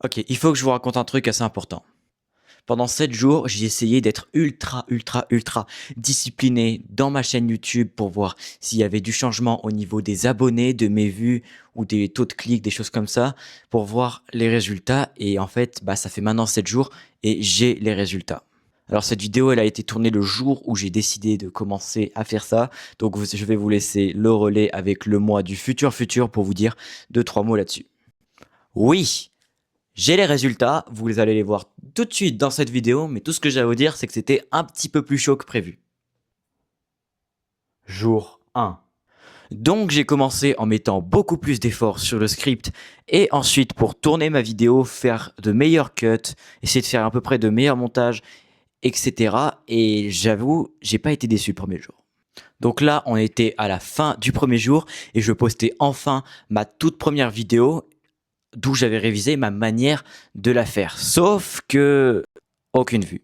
Ok, il faut que je vous raconte un truc assez important. Pendant 7 jours, j'ai essayé d'être ultra discipliné dans ma chaîne YouTube pour voir s'il y avait du changement au niveau des abonnés, de mes vues ou des taux de clics, des choses comme ça, pour voir les résultats. Et en fait, ça fait maintenant 7 jours et j'ai les résultats. Alors cette vidéo, elle a été tournée le jour où j'ai décidé de commencer à faire ça. Donc je vais vous laisser le relais avec le mois du futur pour vous dire 2-3 mots là-dessus. Oui, j'ai les résultats, vous allez les voir tout de suite dans cette vidéo, mais tout ce que j'ai à vous dire, c'est que c'était un petit peu plus chaud que prévu. Jour 1. Donc j'ai commencé en mettant beaucoup plus d'efforts sur le script et ensuite pour tourner ma vidéo, faire de meilleurs cuts, essayer de faire à peu près de meilleurs montages, etc. Et j'avoue, j'ai pas été déçu le premier jour. Donc là, on était à la fin du premier jour et je postais enfin ma toute première vidéo d'où j'avais révisé ma manière de la faire. Sauf que aucune vue.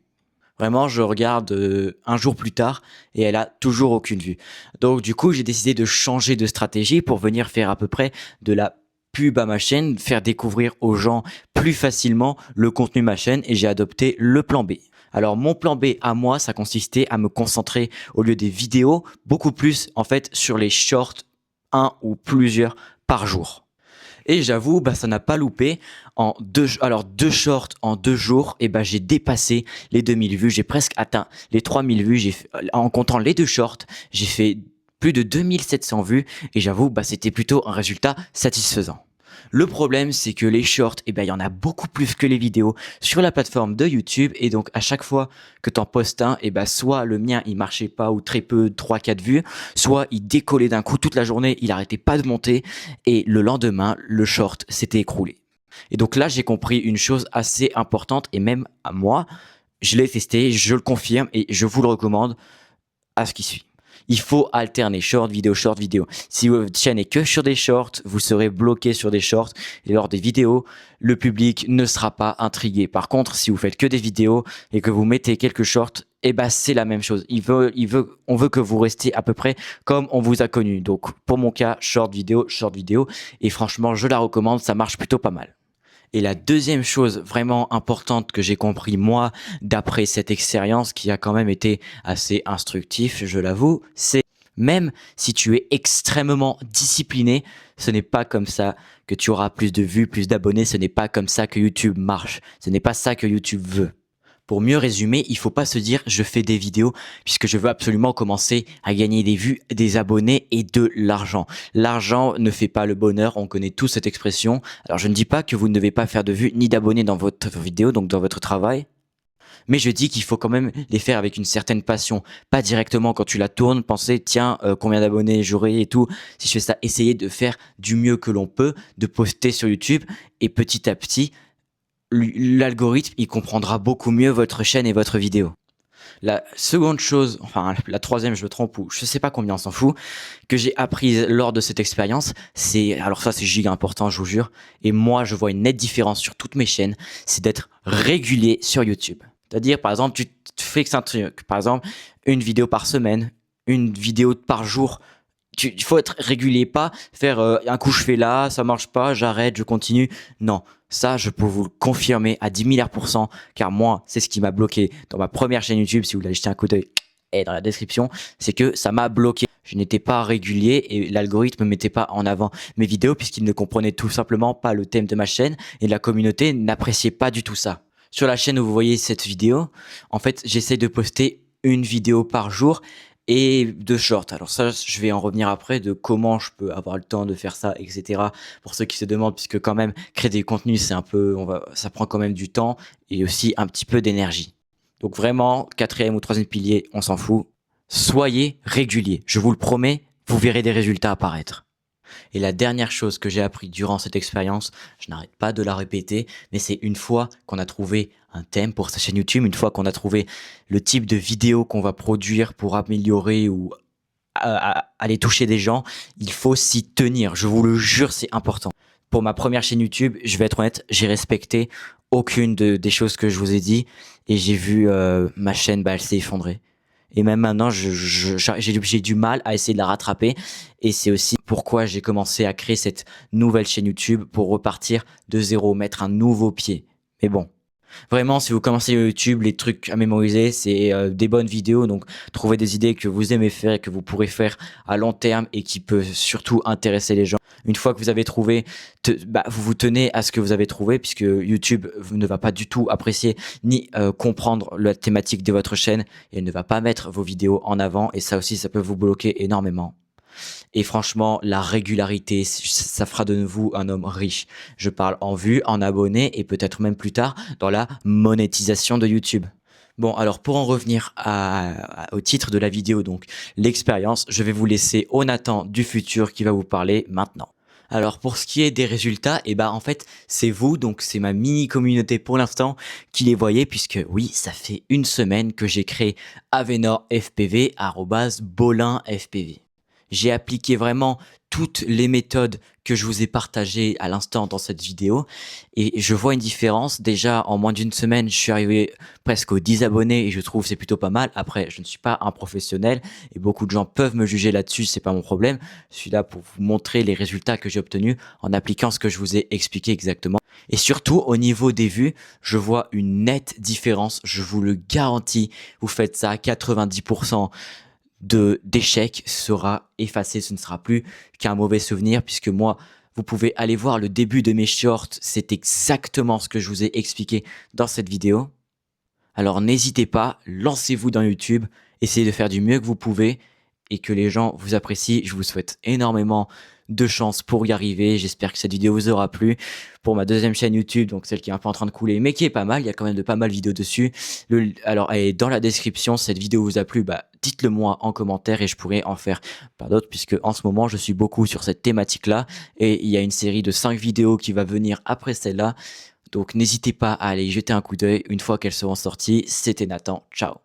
Vraiment, je regarde un jour plus tard et elle a toujours aucune vue. Donc du coup, j'ai décidé de changer de stratégie pour venir faire à peu près de la pub à ma chaîne, faire découvrir aux gens plus facilement le contenu de ma chaîne et j'ai adopté le plan B. Alors mon plan B à moi, ça consistait à me concentrer au lieu des vidéos, beaucoup plus en fait sur les shorts, un ou plusieurs par jour. Et j'avoue, ça n'a pas loupé. Deux shorts en 2 jours, et j'ai dépassé les 2000 vues. J'ai presque atteint les 3000 vues. En comptant les 2 shorts, j'ai fait plus de 2700 vues. Et j'avoue, c'était plutôt un résultat satisfaisant. Le problème, c'est que les shorts, il y en a beaucoup plus que les vidéos sur la plateforme de YouTube. Et donc, à chaque fois que t'en postes un, soit le mien, il marchait pas ou très peu, 3-4 vues, soit il décollait d'un coup toute la journée, il arrêtait pas de monter. Et le lendemain, le short s'était écroulé. Et donc là, j'ai compris une chose assez importante et même à moi, je l'ai testé, je le confirme et je vous le recommande à ce qui suit. Il faut alterner short, vidéo, short, vidéo. Si votre chaîne est que sur des shorts, vous serez bloqué sur des shorts et lors des vidéos, le public ne sera pas intrigué. Par contre, si vous faites que des vidéos et que vous mettez quelques shorts, c'est la même chose. On veut que vous restiez à peu près comme on vous a connu. Donc, pour mon cas, short vidéo. Et franchement, je la recommande, ça marche plutôt pas mal. Et la deuxième chose vraiment importante que j'ai compris moi d'après cette expérience qui a quand même été assez instructif, je l'avoue, c'est même si tu es extrêmement discipliné, ce n'est pas comme ça que tu auras plus de vues, plus d'abonnés, ce n'est pas comme ça que YouTube marche, ce n'est pas ça que YouTube veut. Pour mieux résumer, il faut pas se dire je fais des vidéos puisque je veux absolument commencer à gagner des vues, des abonnés et de l'argent. L'argent ne fait pas le bonheur, on connaît tous cette expression. Alors je ne dis pas que vous ne devez pas faire de vues ni d'abonnés dans votre vidéo, donc dans votre travail. Mais je dis qu'il faut quand même les faire avec une certaine passion. Pas directement quand tu la tournes, penser tiens combien d'abonnés j'aurai et tout. Si je fais ça, essayer de faire du mieux que l'on peut, de poster sur YouTube et petit à petit, l'algorithme, il comprendra beaucoup mieux votre chaîne et votre vidéo. La seconde chose, enfin la troisième, je me trompe ou je sais pas combien, on s'en fout, que j'ai apprise lors de cette expérience, alors ça c'est giga important, je vous jure, et moi je vois une nette différence sur toutes mes chaînes, c'est d'être régulier sur YouTube. C'est-à-dire, par exemple, tu te fixes un truc, par exemple, une vidéo par semaine, une vidéo par jour. Il faut être régulier, pas faire un coup je fais là, ça marche pas, j'arrête, je continue. Non, ça je peux vous le confirmer à 10 000 %, car moi c'est ce qui m'a bloqué dans ma première chaîne YouTube, si vous voulez jeter un coup d'œil et dans la description, c'est que ça m'a bloqué. Je n'étais pas régulier et l'algorithme ne mettait pas en avant mes vidéos puisqu'il ne comprenait tout simplement pas le thème de ma chaîne et la communauté n'appréciait pas du tout ça. Sur la chaîne où vous voyez cette vidéo, en fait j'essaie de poster une vidéo par jour et de shorts. Alors ça, je vais en revenir après de comment je peux avoir le temps de faire ça, etc. Pour ceux qui se demandent, puisque quand même créer des contenus, c'est un peu, ça prend quand même du temps et aussi un petit peu d'énergie. Donc vraiment, 4e ou 3e pilier, on s'en fout. Soyez régulier. Je vous le promets, vous verrez des résultats apparaître. Et la dernière chose que j'ai appris durant cette expérience, je n'arrête pas de la répéter, mais c'est une fois qu'on a trouvé un thème pour sa chaîne YouTube, une fois qu'on a trouvé le type de vidéo qu'on va produire pour améliorer ou aller toucher des gens, il faut s'y tenir. Je vous le jure, c'est important. Pour ma première chaîne YouTube, je vais être honnête, j'ai respecté aucune des choses que je vous ai dit et j'ai vu ma chaîne, elle s'est effondrée. Et même maintenant, j'ai du mal à essayer de la rattraper. Et c'est aussi pourquoi j'ai commencé à créer cette nouvelle chaîne YouTube pour repartir de zéro, mettre un nouveau pied. Mais bon, vraiment, si vous commencez YouTube, les trucs à mémoriser, c'est des bonnes vidéos. Donc, trouvez des idées que vous aimez faire et que vous pourrez faire à long terme et qui peut surtout intéresser les gens. Une fois que vous avez trouvé, vous vous tenez à ce que vous avez trouvé, puisque YouTube ne va pas du tout apprécier ni comprendre la thématique de votre chaîne et elle ne va pas mettre vos vidéos en avant. Et ça aussi, ça peut vous bloquer énormément. Et franchement, la régularité, ça fera de vous un homme riche. Je parle en vues, en abonnés et peut-être même plus tard dans la monétisation de YouTube. Bon, alors pour en revenir au titre de la vidéo, donc l'expérience, je vais vous laisser au Nathan du futur qui va vous parler maintenant. Alors pour ce qui est des résultats, en fait c'est vous, donc c'est ma mini communauté pour l'instant qui les voyez, puisque oui, ça fait une semaine que j'ai créé Avenor FPV @bolin FPV. J'ai appliqué vraiment toutes les méthodes que je vous ai partagées à l'instant dans cette vidéo et je vois une différence. Déjà, en moins d'une semaine, je suis arrivé presque aux 10 abonnés et je trouve que c'est plutôt pas mal. Après, je ne suis pas un professionnel et beaucoup de gens peuvent me juger là-dessus, c'est pas mon problème. Je suis là pour vous montrer les résultats que j'ai obtenus en appliquant ce que je vous ai expliqué exactement. Et surtout, au niveau des vues, je vois une nette différence, je vous le garantis. Vous faites ça à 90%. D'échec sera effacé, ce ne sera plus qu'un mauvais souvenir, puisque moi, vous pouvez aller voir le début de mes shorts, c'est exactement ce que je vous ai expliqué dans cette vidéo. Alors n'hésitez pas, lancez-vous dans YouTube, essayez de faire du mieux que vous pouvez et que les gens vous apprécient. Je vous souhaite énormément de chance pour y arriver. J'espère que cette vidéo vous aura plu. Pour ma deuxième chaîne YouTube, donc celle qui est un peu en train de couler, mais qui est pas mal, il y a quand même de pas mal de vidéos dessus. Alors, et dans la description, si cette vidéo vous a plu, dites-le moi en commentaire et je pourrai en faire pas d'autres, puisque en ce moment, je suis beaucoup sur cette thématique-là et il y a une série de 5 vidéos qui va venir après celle-là. Donc n'hésitez pas à aller y jeter un coup d'œil une fois qu'elles seront sorties. C'était Nathan, ciao.